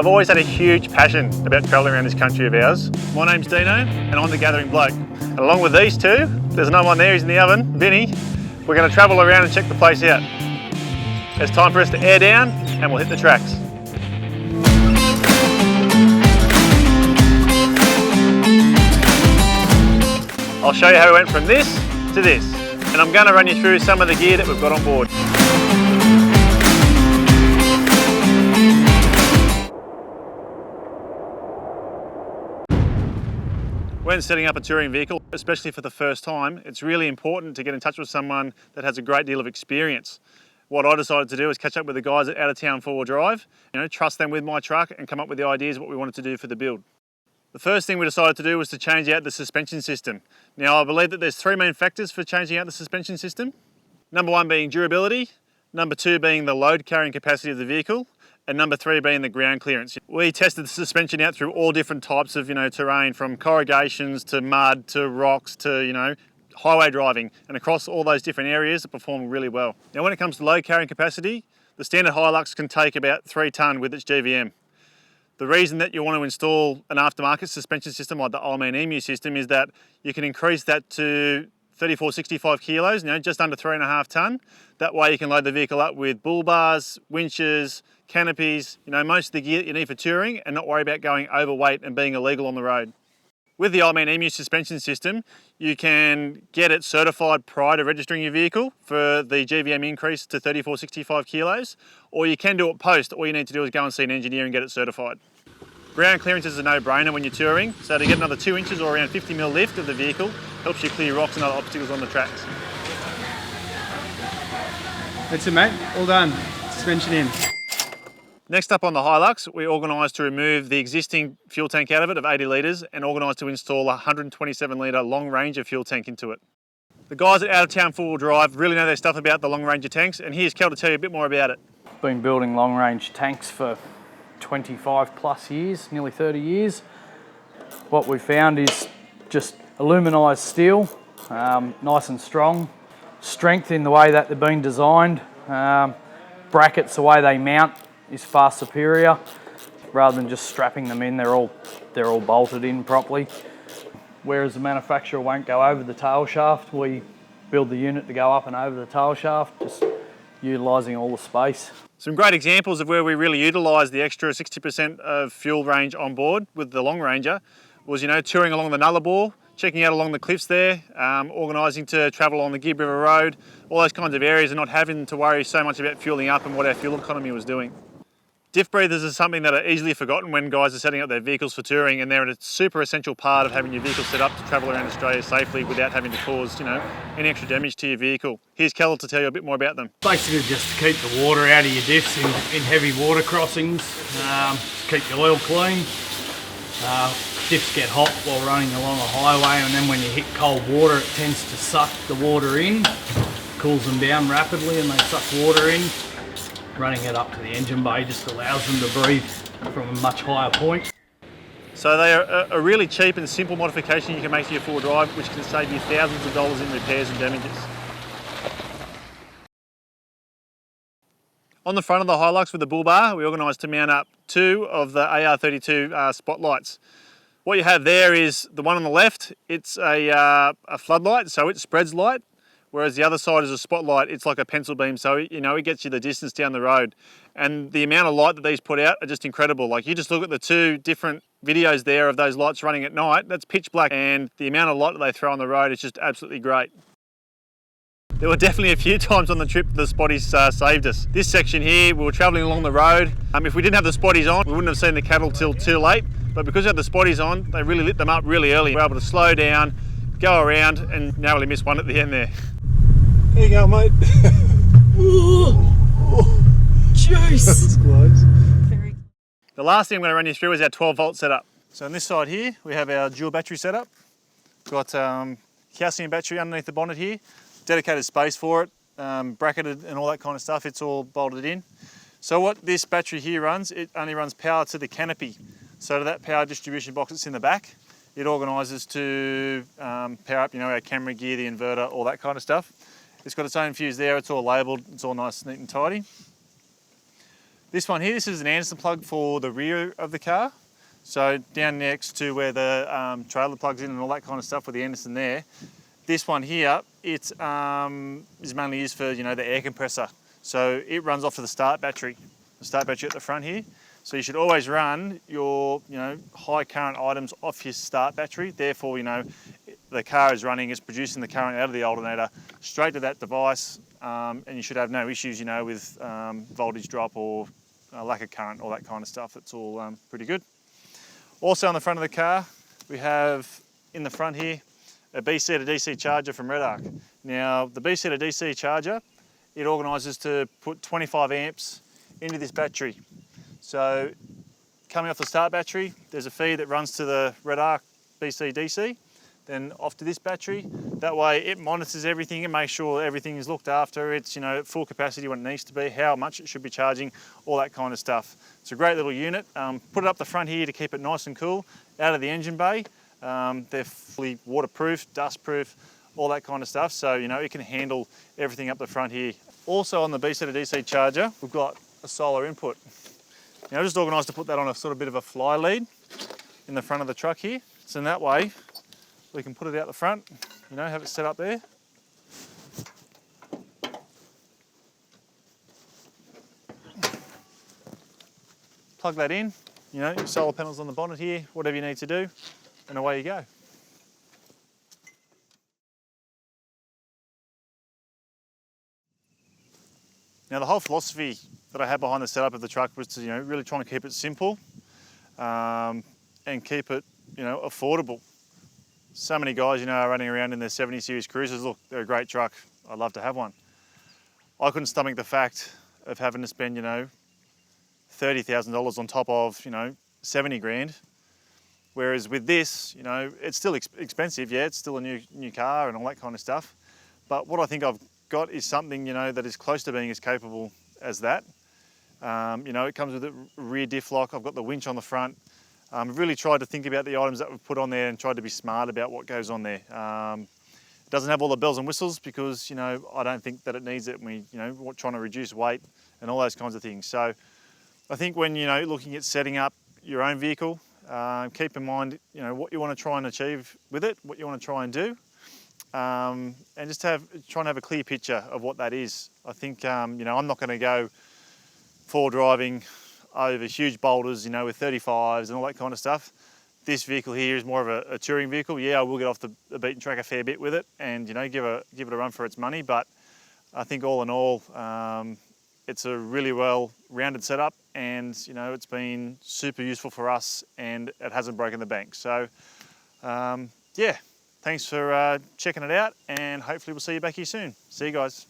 I've always had a huge passion about travelling around this country of ours. My name's Dino and I'm the Gathering Bloke. And along with these two, there's another one there, he's in the oven, Vinny. We're going to travel around and check the place out. It's time for us to air down and we'll hit the tracks. I'll show you how we went from this to this. And I'm going to run you through some of the gear that we've got on board. When setting up a touring vehicle, especially for the first time, it's really important to get in touch with someone that has a great deal of experience. What I decided to do is catch up with the guys at Out of Town 4-Wheel Drive, trust them with my truck and come up with the ideas of what we wanted to do for the build. The first thing we decided to do was to change out the suspension system. Now I believe that there's three main factors for changing out the suspension system. Number one being durability, number two being the load carrying capacity of the vehicle, and number three being the ground clearance. We tested the suspension out through all different types of terrain, from corrugations to mud to rocks to highway driving, and across all those different areas it performed really well. Now when it comes to load carrying capacity, the standard Hilux can take about 3 tonne with its GVM. The reason that you want to install an aftermarket suspension system like the Oldman Emu system is that you can increase that to 34-65 kilos, just under 3.5 tonne. That way you can load the vehicle up with bull bars, winches, canopies, most of the gear that you need for touring, and not worry about going overweight and being illegal on the road. With the Oldman Emu suspension system, you can get it certified prior to registering your vehicle for the GVM increase to 34-65 kilos, or you can do it post. All you need to do is go and see an engineer and get it certified. Ground clearance is a no-brainer when you're touring, so to get another 2 inches or around 50mm lift of the vehicle helps you clear rocks and other obstacles on the tracks. That's it, mate. All done. Suspension in. Next up on the Hilux, we organised to remove the existing fuel tank out of it of 80 litres and organised to install a 127 litre long Ranger fuel tank into it. The guys at Out of Town 4-Wheel Drive really know their stuff about the long Ranger tanks, and here's Kel to tell you a bit more about it. Been building long range tanks for 25 plus years, nearly 30 years. What we found is just aluminised steel, nice and strong, strength in the way that they're being designed, brackets, the way they mount is far superior. Rather than just strapping them in, they're all bolted in properly. Whereas the manufacturer won't go over the tail shaft, we build the unit to go up and over the tail shaft, just utilising all the space. Some great examples of where we really utilised the extra 60% of fuel range on board with the Long Ranger was, touring along the Nullarbor, checking out along the cliffs there, organising to travel on the Gibb River Road, all those kinds of areas, and not having to worry so much about fuelling up and what our fuel economy was doing. Diff breathers is something that are easily forgotten when guys are setting up their vehicles for touring, and they're a super essential part of having your vehicle set up to travel around Australia safely without having to cause, any extra damage to your vehicle. Here's Kel to tell you a bit more about them. Basically just to keep the water out of your diffs in heavy water crossings, keep your oil clean. Diffs get hot while running along a highway, and then when you hit cold water it tends to suck the water in, cools them down rapidly and they suck water in. Running it up to the engine bay just allows them to breathe from a much higher point. So they are a really cheap and simple modification you can make to your 4-wheel drive, which can save you thousands of dollars in repairs and damages. On the front of the Hilux with the bull bar, we organised to mount up 2 of the AR32 spotlights. What you have there is the one on the left, it's a floodlight, so it spreads light. Whereas the other side is a spotlight, it's like a pencil beam, so it gets you the distance down the road. And the amount of light that these put out are just incredible. Like, you just look at the 2 different videos there of those lights running at night, that's pitch black, and the amount of light that they throw on the road is just absolutely great. There were definitely a few times on the trip the spotties saved us. This section here, we were travelling along the road. If we didn't have the spotties on, we wouldn't have seen the cattle till too late. But because we had the spotties on, they really lit them up really early. We were able to slow down, go around, and narrowly miss one at the end there. There you go, mate. Jeez! That's close. The last thing I'm going to run you through is our 12-volt setup. So on this side here, we have our dual battery setup. Got calcium battery underneath the bonnet here, dedicated space for it, bracketed and all that kind of stuff. It's all bolted in. So what this battery here runs, it only runs power to the canopy. So to that power distribution box that's in the back, it organises to power up, our camera gear, the inverter, all that kind of stuff. It's got its own fuse there, it's all labelled, it's all nice, neat and tidy. This one here, this is an Anderson plug for the rear of the car. So down next to where the trailer plugs in and all that kind of stuff with the Anderson there. This one here, it is mainly used for, you know, the air compressor. So it runs off to the start battery at the front here. So you should always run your, you know, high current items off your start battery. Therefore, you know, the car is running, it's producing the current out of the alternator straight to that device, and you should have no issues, you know, with voltage drop or lack of current, all that kind of stuff. It's all pretty good. Also on the front of the car, we have in the front here a BC to DC charger from RedArc. Now, the BC to DC charger, it organises to put 25 amps into this battery. So coming off the start battery, there's a feed that runs to the RedArc BC DC, then off to this battery. That way it monitors everything and makes sure everything is looked after. It's, you know, at full capacity when it needs to be, how much it should be charging, all that kind of stuff. It's a great little unit. Put it up the front here to keep it nice and cool out of the engine bay. They're fully waterproof, dustproof, all that kind of stuff. So, you know, it can handle everything up the front here. Also on the BC to DC charger, we've got a solar input. Now, I've just organised to put that on a sort of bit of a fly lead in the front of the truck here. So in that way, we can put it out the front, you know, have it set up there. Plug that in, you know, your solar panels on the bonnet here, whatever you need to do, and away you go. Now, the whole philosophy that I had behind the setup of the truck was to, you know, really trying to keep it simple and keep it, you know, affordable. So many guys, you know, are running around in their 70 series Cruisers. Look, they're a great truck. I'd love to have one. I couldn't stomach the fact of having to spend, you know, $30,000 on top of, you know, 70 grand. Whereas with this, you know, it's still expensive. Yeah, it's still a new car and all that kind of stuff. But what I think I've got is something, you know, that is close to being as capable as that. You know, it comes with a rear diff lock. I've got the winch on the front. I've really tried to think about the items that we've put on there and tried to be smart about what goes on there. It doesn't have all the bells and whistles because, you know, I don't think that it needs it. We, you know, we're trying to reduce weight and all those kinds of things. So I think when, you know, looking at setting up your own vehicle, keep in mind, you know, what you want to try and achieve with it, what you want to try and do, and just try and have a clear picture of what that is. I think, you know, I'm not going to go four driving over huge boulders, you know, with 35s and all that kind of stuff. This vehicle here is more of a touring vehicle. Yeah, I will get off the beaten track a fair bit with it and, you know, give it a run for its money. But I think all in all, it's a really well-rounded setup and, you know, it's been super useful for us and it hasn't broken the bank. So, yeah, thanks for checking it out and hopefully we'll see you back here soon. See you guys.